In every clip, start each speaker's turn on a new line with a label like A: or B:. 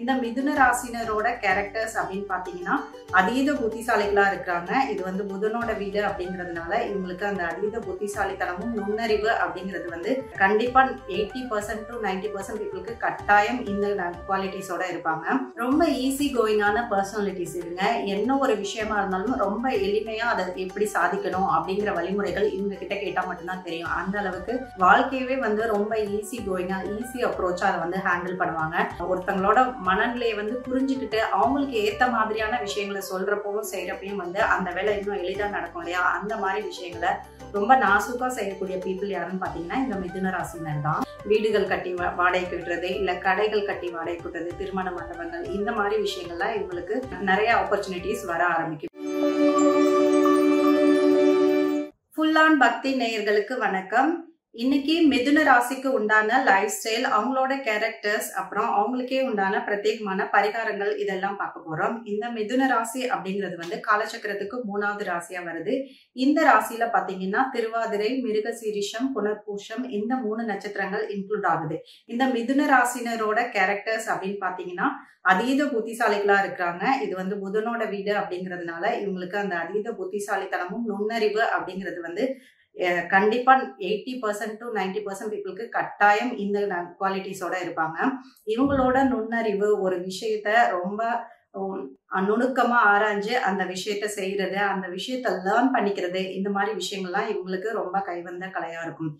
A: இந்த மிதுன ராசினரோட கேரக்டர்ஸ் அப்படின்னு பாத்தீங்கன்னா அதீத புத்திசாலிகளா இருக்காங்க. இது வந்து புதனோட வீடு அப்படிங்கிறதுனால இவங்களுக்கு அந்த அதீத புத்திசாலித்தனமும் நுண்ணறிவு அப்படிங்கிறது வந்து கண்டிப்பா 80% to 90% பீப்புளுக்கு கட்டாயம் இந்த குவாலிட்டிஸோட இருப்பாங்க. ரொம்ப ஈஸி கோயிங்கான பர்சனாலிட்டிஸ் இருங்க. என்ன ஒரு விஷயமா இருந்தாலும் ரொம்ப எளிமையா அதை எப்படி சாதிக்கணும் அப்படிங்கிற வழிமுறைகள் இவங்க கிட்ட கேட்டா மட்டும்தான் தெரியும். அந்த அளவுக்கு வாழ்க்கையவே வந்து ரொம்ப ஈஸி கோயிங்கா ஈஸி அப்ரோச்சா அதை வந்து ஹேண்டில் பண்ணுவாங்க. ஒருத்தங்களோட மனநிலையை வந்து புரிஞ்சுக்கிட்டு அவங்களுக்கு ஏத்த மாதிரியான விஷயங்களை சொல்றப்பவும் செய்யறப்பையும் வந்து அந்த வேலை இன்னும் எளிதா நடக்கும் இல்லையா? அந்த மாதிரி விஷயங்களை ரொம்ப நாசுக்கா செய்யக்கூடிய பீப்புள் யாருன்னு பாத்தீங்கன்னா இந்த மிதுன ராசினர் தான். வீடுகள் கட்டி வாடகைக்கு விடுறது, இல்ல கடைகள் கட்டி வாடகைக்கு விடுறது, திருமண மண்டபங்கள், இந்த மாதிரி விஷயங்கள்லாம் இவங்களுக்கு நிறைய ஆப்பர்ச்சுனிட்டிஸ் வர ஆரம்பிக்கும். ஃபுல் ஆன் பக்தி நேயர்களுக்கு வணக்கம். இன்னைக்கு மிதுன ராசிக்கு உண்டான லைஃப் ஸ்டைல், அவங்களோட கேரக்டர்ஸ், அப்புறம் அவங்களுக்கே உண்டான பிரத்யேகமான பரிகாரங்கள் இதெல்லாம் பார்க்க போறோம். இந்த மிதுன ராசி அப்படிங்கிறது வந்து காலச்சக்கரத்துக்கு 3வது ராசியா வருது. இந்த ராசியில பாத்தீங்கன்னா திருவாதிரை, மிருகசீரிஷம், புனர்பூஷம் இந்த 3 நட்சத்திரங்கள் இன்க்ளூட் ஆகுது. இந்த மிதுன ராசினரோட கேரக்டர்ஸ் அப்படின்னு பாத்தீங்கன்னா அதீத புத்திசாலிகளா இருக்காங்க. இது வந்து புதனோட வீடு அப்படிங்கிறதுனால இவங்களுக்கு அந்த அதீத புத்திசாலித்தனமும் நுண்ணறிவு அப்படிங்கிறது வந்து கண்டிப்பா 80% to 90% பீப்புளுக்கு கட்டாயம் இந்த குவாலிட்டிஸோட இருப்பாங்க. இவங்களோட நுண்ணறிவு ஒரு விஷயத்த ரொம்ப நுணுக்கமா ஆராய்ஞ்சு அந்த விஷயத்த செய்யறது, அந்த விஷயத்த லேர்ன் பண்ணிக்கிறது, இந்த மாதிரி விஷயங்கள்லாம் இவங்களுக்கு ரொம்ப கைவந்த கலையா இருக்கும்.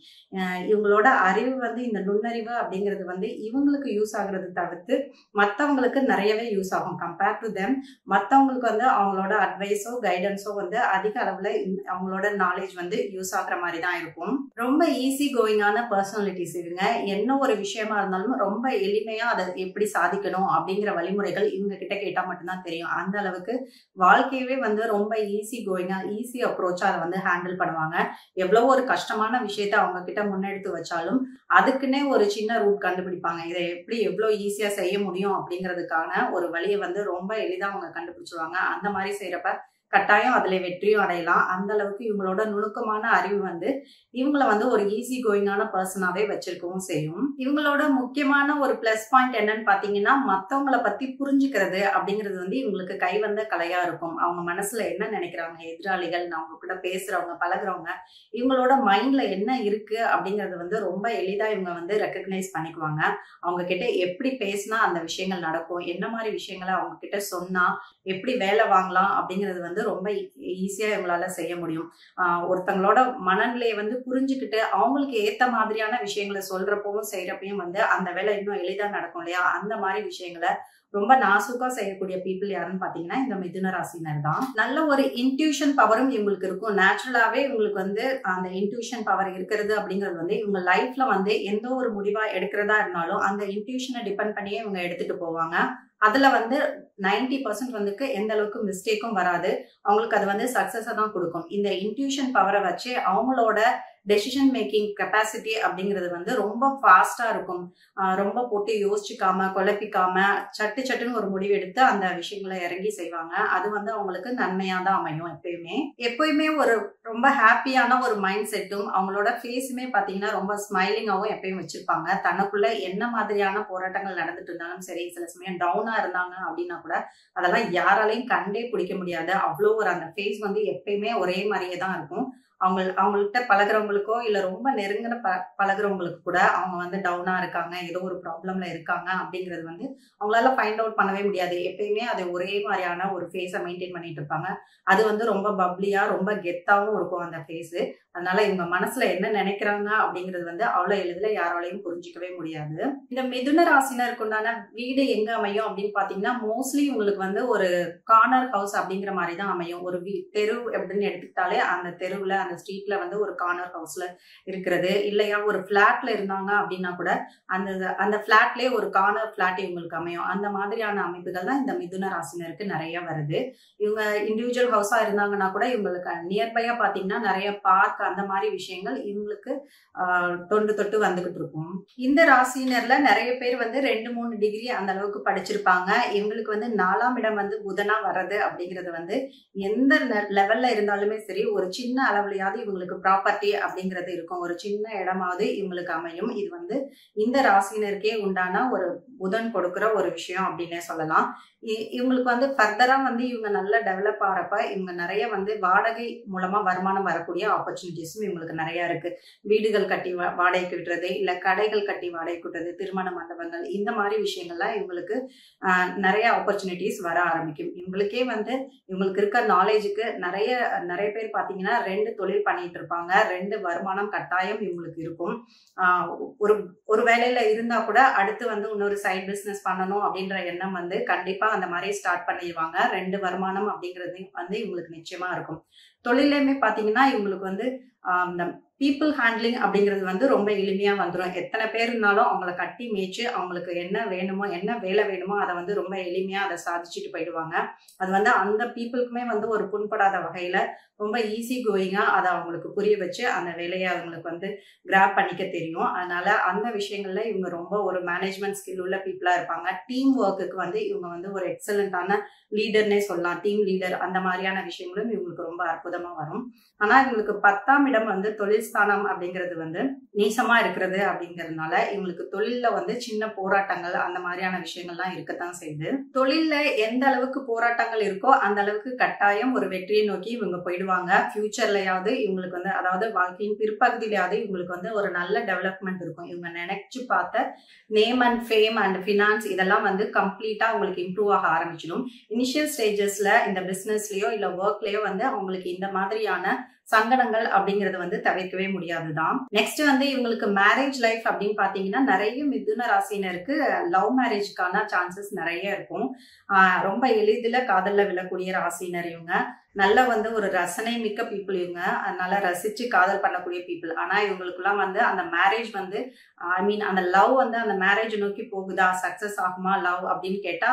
A: இவங்களோட அறிவு வந்து இந்த நுண்ணறிவு அப்படிங்கிறது வந்து இவங்களுக்கு யூஸ் ஆகுறது தவிர்த்து மற்றவங்களுக்கு நிறையவே யூஸ் ஆகும். கம்பேர் டு தெம் மற்றவங்களுக்கு வந்து அவங்களோட அட்வைஸோ கைடன்ஸோ வந்து அதிக அளவுல அவங்களோட நாலேஜ் வந்து யூஸ் ஆகுற மாதிரி தான் இருக்கும். ரொம்ப ஈஸி கோயிங்கான பர்சனாலிட்டிஸ் இருங்க. என்ன ஒரு விஷயமா இருந்தாலும் ரொம்ப எளிமையா அதை எப்படி சாதிக்கணும் அப்படிங்கிற வழிமுறைகள் இவங்க கிட்ட கேட்டா மட்டும்தான் தெரியும். அந்த அளவுக்கு வாழ்க்கையவே வந்து ரொம்ப ஈஸி கோயிங்கா ஈஸி அப்ரோச்சா அதை வந்து ஹேண்டில் பண்ணுவாங்க. எவ்வளவு ஒரு கஷ்டமான விஷயத்த அவங்க கிட்ட முன்னெடுத்து வச்சாலும் அதுக்குன்னே ஒரு சின்ன ரூட் கண்டுபிடிப்பாங்க. இதை எப்படி எவ்வளவு ஈஸியா செய்ய முடியும் அப்படிங்கிறதுக்கான ஒரு வழியை வந்து ரொம்ப எளிதா அவங்க கண்டுபிடிச்சிருவாங்க. அந்த மாதிரி செய்யறப்ப கட்டாயம் அதுல வெற்றியும் அடையலாம். அந்த அளவுக்கு இவங்களோட நுணுக்கமான அறிவு வந்து இவங்களை வந்து ஒரு ஈஸி கோயிங்கான பர்சனாவே வச்சிருக்கவும் செய்யும். இவங்களோட முக்கியமான ஒரு பிளஸ் பாயிண்ட் என்னன்னு பாத்தீங்கன்னா மத்தவங்களை பத்தி புரிஞ்சுக்கிறது அப்படிங்கிறது வந்து இவங்களுக்கு கைவந்த கலையா இருக்கும். அவங்க மனசுல என்ன நினைக்கிறாங்க, எதிராளிகள், அவங்க கூட பேசுறவங்க, பழகுறவங்க, இவங்களோட மைண்ட்ல என்ன இருக்கு அப்படிங்கறது வந்து ரொம்ப எளிதா இவங்க வந்து ரெக்கக்னைஸ் பண்ணிக்குவாங்க. அவங்க கிட்ட எப்படி பேசினா அந்த விஷயங்கள் நடக்கும், என்ன மாதிரி விஷயங்களை அவங்க கிட்ட சொன்னா எப்படி வேலை வாங்கலாம் அப்படிங்கிறது வந்து ரொம்ப ஈஸியா இவங்களால செய்ய முடியும். ஒருத்தங்களோட மனநிலையை வந்து புரிஞ்சுக்கிட்டு அவங்களுக்கு ஏத்த மாதிரியான விஷயங்களை சொல்றப்பவும் செய்யறப்பையும் வந்து அந்த வேலை இன்னும் எளிதா நடக்கும் இல்லையா? அந்த மாதிரி விஷயங்களை ரொம்ப நாசுக்கா செய்யக்கூடிய பீப்புள் யாருன்னு பாத்தீங்கன்னா இந்த மிதுன ராசினர் தான். நல்ல ஒரு இன்ட்யூஷன் பவரும் இவங்களுக்கு இருக்கும். நேச்சுரலாவே இவங்களுக்கு வந்து அந்த இன்ட்யூஷன் பவர் இருக்கிறது அப்படிங்கிறது வந்து இவங்க லைஃப்ல வந்து எந்த ஒரு முடிவா எடுக்கிறதா இருந்தாலும் அந்த இன்ட்யூஷனை டிபெண்ட் பண்ணியே இவங்க எடுத்துட்டு போவாங்க. அதுல வந்து 90% வந்துக்கு எந்த அளவுக்கு மிஸ்டேக்கும் வராது. அவங்களுக்கு அது வந்து சக்சஸை தான் கொடுக்கும். இந்த இன்ட்யூஷன் பவரை வச்சு அவங்களோட டெசிஷன் மேக்கிங் கெப்பாசிட்டி அப்படிங்கிறது வந்து ரொம்ப ஃபாஸ்டா இருக்கும். ரொம்ப போட்டு யோசிச்சுக்காம குழப்பிக்காம சட்டு சட்டுன்னு ஒரு முடிவு எடுத்து அந்த விஷயங்களை இறங்கி செய்வாங்க. அது வந்து அவங்களுக்கு நன்மையா தான் அமையும். எப்பயுமே ஒரு ரொம்ப ஹாப்பியான ஒரு மைண்ட் செட்டும் அவங்களோட ஃபேஸுமே பாத்தீங்கன்னா ரொம்ப ஸ்மைலிங்காவும் எப்பயும் வச்சிருப்பாங்க. தனக்குள்ள என்ன மாதிரியான போராட்டங்கள் நடந்துட்டு இருந்தாலும் சரி, சில சமயம் டவுனா இருந்தாங்க அப்படின்னா கூட அதெல்லாம் யாராலையும் கண்டே பிடிக்க முடியாது. அவ்வளோ ஒரு அந்த ஃபேஸ் வந்து எப்பயுமே ஒரே மாதிரியே தான் இருக்கும். அவங்கள்ட்ட பழகுறவங்களுக்கோ இல்ல ரொம்ப நெருங்கின பழகுறவங்களுக்கு கூட அவங்க வந்து டவுனா இருக்காங்க, ஏதோ ஒரு ப்ராப்ளம்ல இருக்காங்க அப்படிங்கிறது வந்து அவங்களால ஃபைண்ட் அவுட் பண்ணவே முடியாது. எப்பயுமே அது ஒரே மாதிரியான ஒரு ஃபேஸை மெயின்டைன் பண்ணிட்டு இருப்பாங்க. அது வந்து ரொம்ப பப்ளியா ரொம்ப கெத்தாவும் இருக்கும் அந்த ஃபேஸ். அதனால இவங்க மனசுல என்ன நினைக்கிறாங்க அப்படிங்கிறது வந்து அவ்வளவு எளிதில யாராலையும் புரிஞ்சிக்கவே முடியாது. இந்த மிதுன ராசினருக்கு உண்டான வீடு எங்க அமையும் அப்படின்னு பாத்தீங்கன்னா மோஸ்ட்லி உங்களுக்கு வந்து ஒரு கார்னர் ஹவுஸ் அப்படிங்கிற மாதிரி தான் அமையும். ஒரு தெரு அப்படின்னு எடுத்துக்கிட்டாலே அந்த தெருவுல அந்த ஸ்ட்ரீட்ல வந்து ஒரு கார்னர் ஹவுஸ்ல இருக்கிறது, இல்லையா ஒரு பிளாட்ல இருந்தாங்க அப்படின்னா கூட அந்த பிளாட்லயே ஒரு கார்னர் பிளாட் இவங்களுக்கு அமையும். அந்த மாதிரியான அமைப்புகள் தான் இந்த மிதுன ராசினருக்கு நிறைய வருது. இவங்க இண்டிவிஜுவல் ஹவுஸா இருந்தாங்கன்னா கூட இவங்களுக்கு நியர்பையா பாத்தீங்கன்னா நிறைய பார்க் அந்த மாதிரி விஷயங்கள் இவங்களுக்கு தொண்டு தொட்டு வந்துகிட்டு இருக்கும். இந்த ராசினர்ல நிறைய பேர் வந்து 2-3 டிகிரி அந்த அளவுக்கு படிச்சிருப்பாங்க. இவங்களுக்கு வந்து 4ஆம் இடம் வந்து புதனா வர்றது அப்படிங்கிறது வந்து எந்த லெவல்ல இருந்தாலுமே சரி ஒரு சின்ன அளவுலயாவது இவங்களுக்கு ப்ராப்பர்ட்டி அப்படிங்கிறது இருக்கும். ஒரு சின்ன இடமாவது இவங்களுக்கு அமையும். இது வந்து இந்த ராசினருக்கே உண்டான ஒரு புதன் கொடுக்குற ஒரு விஷயம் அப்படின்னே சொல்லலாம். இவங்களுக்கு வந்து ஃபர்தரா வந்து இவங்க நல்லா டெவலப் ஆகிறப்ப இவங்க நிறைய வந்து வாடகை மூலமா வருமானம் வரக்கூடிய ஆப்பர்ச்சுனிட்டிஸும் இவங்களுக்கு நிறைய இருக்கு. வீடுகள் கட்டி வாடகைக்கு விடுறது, இல்ல கடைகள் கட்டி வாடகைக்கு விடுறது, திருமண மண்டபங்கள், இந்த மாதிரி விஷயங்கள்லாம் இவங்களுக்கு நிறைய ஆப்பர்ச்சுனிட்டிஸ் வர ஆரம்பிக்கும். இவங்களுக்கே வந்து இவங்களுக்கு இருக்க நாலேஜுக்கு நிறைய பேர் பாத்தீங்கன்னா 2 தொழில் பண்ணிட்டு இருப்பாங்க. 2 வருமானம் கட்டாயம் இவங்களுக்கு இருக்கும். ஒரு வேலையில இருந்தா கூட அடுத்து வந்து இன்னொரு சைட் பிசினஸ் பண்ணணும் அப்படின்ற எண்ணம் வந்து கண்டிப்பா அந்த மாதிரி ஸ்டார்ட் பண்ணிடுவாங்க. 2 வருமானம் அப்படிங்கிறது வந்து இவங்களுக்கு நிச்சயமா இருக்கும். தொழிலையுமே பாத்தீங்கன்னா இவங்களுக்கு வந்து இந்த பீப்புள் ஹேண்ட்லிங் அப்படிங்கிறது வந்து ரொம்ப எளிமையா வந்துடும். எத்தனை பேர் இருந்தாலும் அவங்கள கட்டி மேய்ச்சு அவங்களுக்கு என்ன வேணுமோ, என்ன வேலை வேணுமோ அதை வந்து ரொம்ப எளிமையா அதை சாதிச்சுட்டு போயிடுவாங்க. அது வந்து அந்த பீப்புளுக்குமே வந்து ஒரு புண்படாத வகையில ரொம்ப ஈஸி கோயிங்கா அதை அவங்களுக்கு புரிய வச்சு அந்த வேலையை அவங்களுக்கு வந்து கிராப் பண்ணிக்க தெரியும். அதனால அந்த விஷயங்கள்ல இவங்க ரொம்ப ஒரு மேனேஜ்மெண்ட் ஸ்கில் உள்ள பீப்புளா இருப்பாங்க. டீம் ஒர்க்குக்கு வந்து இவங்க வந்து ஒரு எக்ஸலண்டான லீடர்னே சொல்லலாம். டீம் லீடர் அந்த மாதிரியான விஷயங்களும் இவங்களுக்கு ரொம்ப அற்புதமா வரும். ஆனா இவங்களுக்கு 10ஆம் இடம் வந்து தொழில் ஸ்தானம் அப்படிங்கிறது வந்து நீசமா இருக்கிறது அப்படிங்கறதுனால இவங்களுக்கு தொழில்ல வந்து சின்ன போராட்டங்கள் அந்த மாதிரியான விஷயங்கள்லாம் இருக்கத்தான் செய்யுது. தொழில்ல எந்த அளவுக்கு போராட்டங்கள் இருக்கோ அந்த அளவுக்கு கட்டாயம் ஒரு வெற்றியை நோக்கி இவங்க போயிடுவாங்க. ஃபியூச்சர்லயாவது இவங்களுக்கு வந்து அதாவது வாழ்க்கையின் பிற்பகுதியிலாவது இவங்களுக்கு வந்து ஒரு நல்ல டெவலப்மெண்ட் இருக்கும். இவங்க நினைச்சு பார்த்த name and fame and finance இதெல்லாம் வந்து கம்ப்ளீட்டா அவங்களுக்கு இம்ப்ரூவ் ஆக ஆரம்பிச்சிடும். இனிஷியல் ஸ்டேஜஸ்ல இந்த பிசினஸ்லயோ இல்ல ஒர்க்லயோ வந்து அவங்களுக்கு இந்த மாதிரியான சங்கடங்கள் அப்படிங்கறது வந்து தவிர்க்கவே முடியாதுதான். நெக்ஸ்ட் வந்து இவங்களுக்கு மேரேஜ் லைஃப் அப்படின்னு பாத்தீங்கன்னா நிறைய மிதுன ராசினருக்கு லவ் மேரேஜ்க்கான சான்சஸ் நிறைய இருக்கும். ரொம்ப எளிதில காதல்ல விழக்கூடிய ராசினர் இவங்க. நல்ல வந்து ஒரு ரசனை மிக்க பீப்புள் இவங்க. அதனால ரசிச்சு காதல் பண்ணக்கூடிய பீப்புள். ஆனா இவங்களுக்குலாம் வந்து அந்த மேரேஜ் வந்து அந்த லவ் வந்து அந்த மேரேஜ் நோக்கி போகுதா, சக்சஸ் ஆகுமா லவ் அப்படின்னு கேட்டா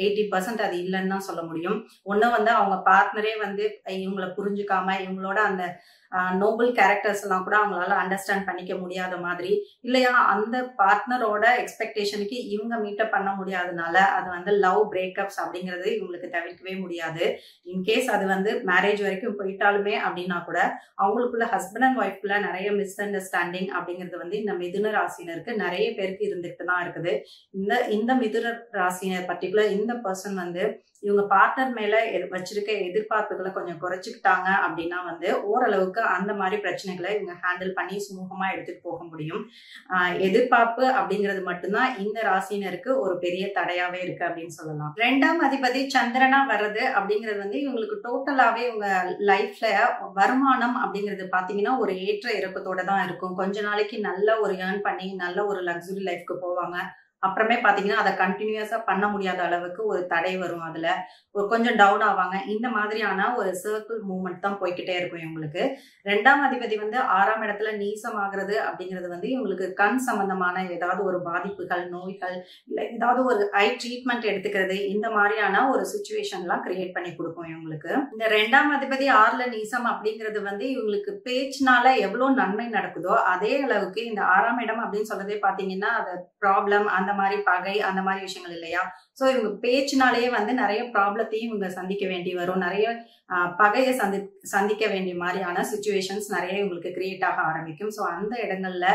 A: 80% அது இல்லைன்னு தான் சொல்ல முடியும். ஒண்ணு வந்து அவங்க பார்ட்னரே வந்து இவங்களை புரிஞ்சுக்காம இவங்களோட அந்த நோபல் கேரக்டர்ஸ் எல்லாம் கூட அவங்களால அண்டர்ஸ்டாண்ட் பண்ணிக்க முடியாத மாதிரி, இல்லையா அந்த பார்ட்னரோட எக்ஸ்பெக்டேஷனுக்கு இவங்க மீட்டப் பண்ண முடியாதனால அது வந்து லவ் பிரேக்கப்ஸ் அப்படிங்கிறது இவங்களுக்கு தவிர்க்கவே முடியாது. இன்கேஸ் அது வந்து மேரேஜ் வரைக்கும் போயிட்டாலுமே அப்படின்னா கூட அவங்களுக்குள்ள ஹஸ்பண்ட் அண்ட் ஒய்ஃப்குள்ள நிறைய மிஸ் அண்டர்ஸ்டாண்டிங் அப்படிங்கிறது வந்து இந்த மிதுன ராசினருக்கு நிறைய பேருக்கு இருந்துட்டு தான் இருக்குது. இந்த மிதுன ராசினர் பர்டிகுலர் இந்த பர்சன் வந்து இவங்க பார்ட்னர் மேல வச்சிருக்க எதிர்பார்ப்புகளை கொஞ்சம் குறைச்சிக்கிட்டாங்க அப்படின்னா வந்து ஓரளவுக்கு அந்த மாதிரி பிரச்சனைகளை இவங்க ஹேண்டில் பண்ணி சுமூகமா எடுத்துட்டு போக முடியும். எதிர்பார்ப்பு அப்படிங்கிறது மட்டும்தான் இந்த ராசினருக்கு ஒரு பெரிய தடையாவே இருக்கு அப்படின்னு சொல்லலாம். 2ஆம் அதிபதி சந்திரனா வர்றது அப்படிங்கிறது வந்து இவங்களுக்கு டோட்டலாவே இவங்க லைஃப்ல வருமானம் அப்படிங்கிறது பாத்தீங்கன்னா ஒரு ஏற்ற இறக்கத்தோட தான் இருக்கும். கொஞ்ச நாளைக்கு நல்ல ஒரு ஏர்ன் பண்ணி நல்ல ஒரு லக்ஸுரி லைஃப்க்கு போவாங்க. அப்புறமே பாத்தீங்கன்னா அதை கண்டினியூஸா பண்ண முடியாத அளவுக்கு ஒரு தடை வரும். அதுல ஒரு கொஞ்சம் டவுன் ஆவாங்க. இந்த மாதிரியான ஒரு சர்க்கிள் மூவ்மெண்ட் தான் போய்கிட்டே இருக்கும் இவங்களுக்கு. 2ஆம் அதிபதி வந்து 6ஆம் இடத்துல நீசம் ஆகுறது அப்படிங்கிறது வந்து இவங்களுக்கு கண் சம்பந்தமான ஏதாவது ஒரு பாதிப்புகள், நோய்கள், இல்ல ஏதாவது ஒரு ஐ ட்ரீட்மெண்ட் எடுத்துக்கிறது, இந்த மாதிரியான ஒரு சுச்சுவேஷன் எல்லாம் கிரியேட் பண்ணி கொடுக்கும் இவங்களுக்கு. இந்த 2ஆம் அதிபதி 6ல நீசம் அப்படிங்கிறது வந்து இவங்களுக்கு பேச்சினால எவ்வளவு நன்மை நடக்குதோ அதே அளவுக்கு இந்த 6ஆம் இடம் அப்படின்னு சொல்றதே பாத்தீங்கன்னா அது ப்ராப்ளம், அந்த மாதிரி பகை, அந்த மாதிரி விஷயங்கள் இல்லையா. சோ இவங்க பேச்சினாலேயே வந்து நிறைய ப்ராப்ளத்தையும் இவங்க சந்திக்க வேண்டி வரும். நிறைய பகையை சந்திக்க வேண்டிய மாதிரியான சிச்சுவேஷன்ஸ் நிறைய இவங்களுக்கு கிரியேட் ஆக ஆரம்பிக்கும். ஸோ அந்த இடங்கள்ல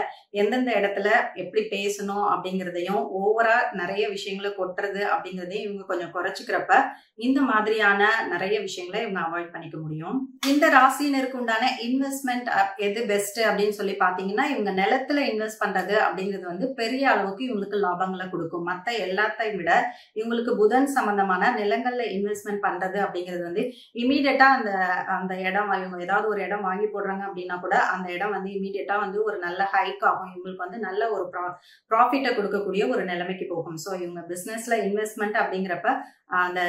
A: எந்தெந்த இடத்துல எப்படி பேசணும் அப்படிங்கிறதையும் ஓவரா நிறைய விஷயங்களை கொட்டுறது அப்படிங்கிறதையும் இவங்க கொஞ்சம் குறைச்சிக்கிறப்ப இந்த மாதிரியான நிறைய விஷயங்களை இவங்க அவாய்ட் பண்ணிக்க முடியும். இந்த ராசினருக்கு உண்டான இன்வெஸ்ட்மெண்ட் எது பெஸ்ட் அப்படின்னு சொல்லி பாத்தீங்கன்னா இவங்க நிலத்துல இன்வெஸ்ட் பண்றது அப்படிங்கிறது வந்து பெரிய அளவுக்கு இவங்களுக்கு லாபங்களை கொடுக்கும். மற்ற எல்லாத்தையும் விட இவங்களுக்கு புதன் சம்பந்தமான நிலங்கள்ல இன்வெஸ்ட்மெண்ட் பண்றது அப்படிங்கிறது வந்து இமீடியட்டா அந்த இடம் இவங்க ஏதாவது ஒரு இடம் வாங்கி போடுறாங்க அப்படின்னா கூட அந்த இடம் வந்து இமீடியட்டா வந்து ஒரு நல்ல ஹைக் ஆகும். இவங்களுக்கு வந்து நல்ல ஒரு ப்ராஃபிட்டை கொடுக்கக்கூடிய ஒரு நிலைமைக்கு போகும். ஸோ இவங்க பிசினஸ்ல இன்வெஸ்ட்மெண்ட் அப்படிங்கிறப்ப அந்த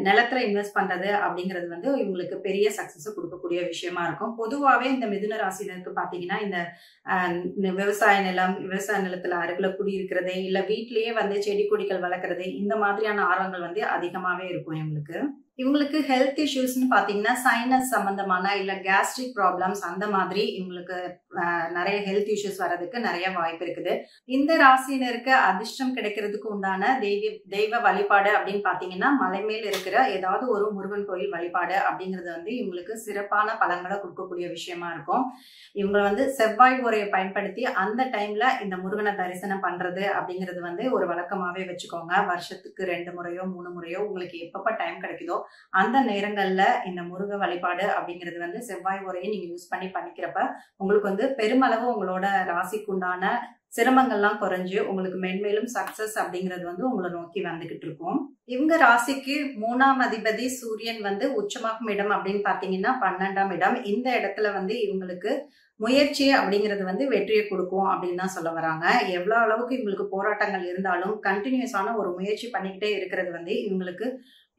A: நிலத்துல இன்வெஸ்ட் பண்றது அப்படிங்கிறது வந்து இவங்களுக்கு பெரிய சக்சஸ் கொடுக்கக்கூடிய விஷயமா இருக்கும். பொதுவாகவே இந்த மிதுன ராசினருக்கு பாத்தீங்கன்னா இந்த விவசாய நிலத்துல அருகில குடியிருக்கிறது, இல்ல வீட்லயே வந்து செடி கொடிகள் வளர்க்கறது, இந்த மாதிரியான ஆர்வங்கள் வந்து அதிகமாவே இருக்கும் இவங்களுக்கு. இவங்களுக்கு ஹெல்த் இஷ்யூஸ்னு பாத்தீங்கன்னா சைனஸ் சம்பந்தமான இல்ல கேஸ்ட்ரிக் ப்ராப்ளம்ஸ் அந்த மாதிரி இவங்களுக்கு நிறைய ஹெல்த் இஷ்யூஸ் வர்றதுக்கு நிறைய வாய்ப்பு இருக்குது. இந்த ராசியினருக்கு அதிர்ஷ்டம் கிடைக்கிறதுக்கு உண்டான தெய்வ வழிபாடு அப்படின்னு பாத்தீங்கன்னா மலை மேல் இருக்கிற ஏதாவது ஒரு முருகன் கோயில் வழிபாடு அப்படிங்கிறது இவங்களுக்கு சிறப்பான பலன்களை கொடுக்கக்கூடிய விஷயமா இருக்கும். இவங்க செவ்வாய் உரையை பயன்படுத்தி அந்த டைம்ல இந்த முருகனை தரிசனம் பண்றது அப்படிங்கிறது ஒரு வழக்கமாவே வச்சுக்கோங்க. வருஷத்துக்கு 2 முறையோ 3 முறையோ உங்களுக்கு எப்பப்ப டைம் கிடைக்குதோ அந்த நேரங்கள்ல இந்த முருக வழிபாடு அப்படிங்கிறது செவ்வாய் உரையை நீங்க யூஸ் பண்ணி பண்ணிக்கிறப்ப உங்களுக்கு பெருமளவு உங்களோட ராசிக்கு உண்டான சிரமங்கள்லாம் குறைஞ்சு உங்களுக்கு மென்மேலும் சக்சஸ் அப்படிங்கிறது உங்களை நோக்கி வந்துகிட்டு இருக்கும். இவங்க ராசிக்கு 3ஆம் அதிபதி சூரியன் உச்சமாகும் இடம் அப்படின்னு பாத்தீங்கன்னா 12ஆம் இடம். இந்த இடத்துல இவங்களுக்கு முயற்சி அப்படிங்கிறது வெற்றியை கொடுக்கும் அப்படின்னு தான் சொல்ல வராங்க. எவ்வளவு அளவுக்கு இவங்களுக்கு போராட்டங்கள் இருந்தாலும் கண்டினியூஸான ஒரு முயற்சி பண்ணிக்கிட்டே இருக்கிறது இவங்களுக்கு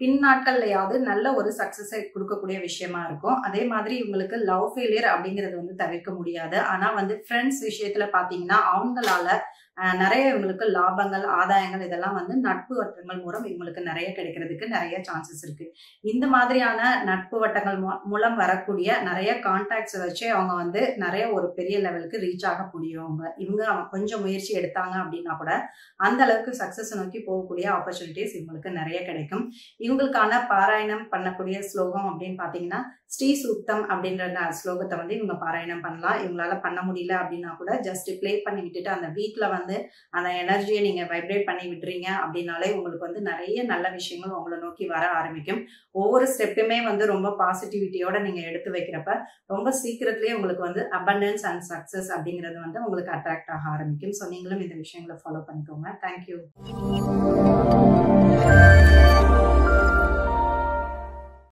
A: பின் நாட்கள்லயாவது நல்ல ஒரு சக்சஸை கொடுக்கக்கூடிய விஷயமா இருக்கும். அதே மாதிரி இவங்களுக்கு லவ் ஃபெயிலியர் அப்படிங்கிறது தவிர்க்க முடியாது. ஆனா ஃப்ரெண்ட்ஸ் விஷயத்துல பாத்தீங்கன்னா அவங்களால நிறைய இவங்களுக்கு லாபங்கள் ஆதாயங்கள் இதெல்லாம் நட்பு வட்டங்கள் மூலம் இவங்களுக்கு நிறைய கிடைக்கிறதுக்கு நிறைய சான்சஸ் இருக்கு. இந்த மாதிரியான நட்பு வட்டங்கள் மூலம் வரக்கூடிய நிறைய கான்டாக்ட்ஸ் வச்சு அவங்க நிறைய ஒரு பெரிய லெவலுக்கு ரீச் ஆக முடியும். இவங்க கொஞ்சம் முயற்சி எடுத்தாங்க அப்படின்னா கூட அந்த அளவுக்கு சக்சஸ் நோக்கி போகக்கூடிய ஆப்பர்ச்சுனிட்டிஸ் இவங்களுக்கு நிறைய கிடைக்கும். இவங்களுக்கான பாராயணம் பண்ணக்கூடிய ஸ்லோகம் அப்படின்னு பாத்தீங்கன்னா ஸ்ரீ சூக்தம் அப்படின்ற ஸ்லோகத்தை இவங்க பாராயணம் பண்ணலாம். இவங்களால பண்ண முடியல அப்படின்னா கூட ஜஸ்ட் பிளே பண்ணி விட்டுட்டு அந்த வீட்ல அந்த எனர்ஜியை நீங்க வைப்ரேட் பண்ணி விட்டுறீங்க அப்படின்னாலே உங்களுக்கு நிறைய நல்ல விஷயங்கள் உங்களை நோக்கி வர ஆரம்பிக்கும். ஒவ்வொரு ஸ்டெப்புமே ரொம்ப பாசிட்டிவிட்டியோட நீங்க எடுத்து வைக்கிறப்ப ரொம்ப சீக்கிரத்திலேயே உங்களுக்கு அபண்டன்ஸ் அண்ட் சக்சஸ் அப்படிங்கிறது உங்களுக்கு அட்ராக்ட் ஆக ஆரம்பிக்கும். ஸோ நீங்களும் இந்த விஷயங்களை ஃபாலோ பண்ணிக்கோங்க. தேங்க்யூ.